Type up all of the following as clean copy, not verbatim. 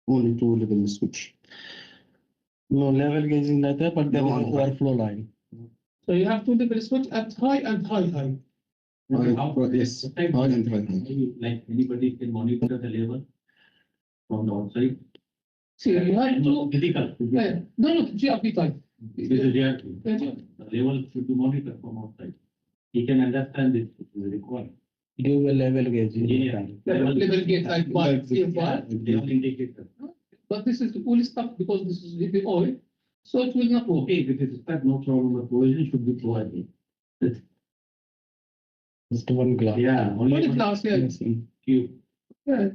Only two level switch. No level gauge is not there, but there is an overflow line. So you have two level switch at high and high. Yes, high and high. Like anybody can monitor the level from the outside. See, you have to. Critical. No, GRP type. This is reality. The level should be monitored from outside. He can understand this is required. Give a level gauge. Level gauge like what? Level indicator. But this is fully stuck because this is heavy oil, so it will not work. Okay, if it is stuck, no problem. The provision should be provided. Just one glass. Yeah, Only glass here. Yes. Cube. Yeah,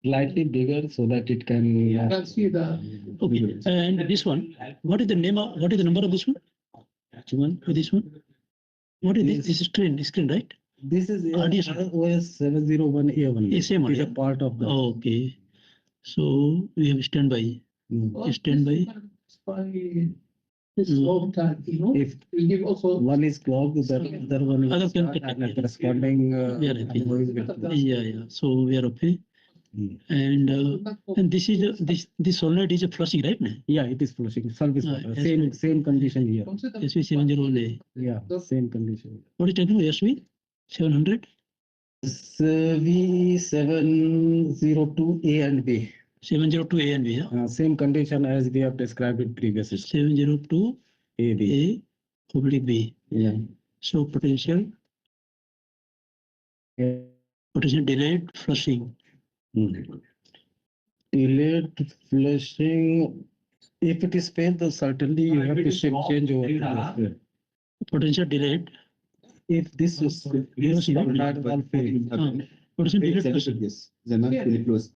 Slightly bigger so that it can. you can see the. Okay, and this one, what is the name of, what is the number of this one? Which one? This one? What is this? This is screen, right? This is RDS. OS 701A1. The same one, It's a yeah? part of the. Okay, so we have standby. Standby. This is long time, you know. If We give also. one is clogged, the other one is Other can start take, and the yeah. corresponding. We are happy. going with- Yeah. So we are okay. And this is this solenoid is a flushing, right? Yeah, it is flushing. Service Ah, water. yes, Same condition here. Consider SV701A. Yeah, same condition. What is taking SV? 700? V702A and B. 702A and B. Yeah? Same condition as we have described it previously. 702A AB. oblique B. Yeah. So potential delayed flushing. Delayed flushing. If it is failed, then certainly you have to change over to this. Potential delayed. If this is Yes, not all failed. Potential delayed flushing. Yes, they are not fully closed.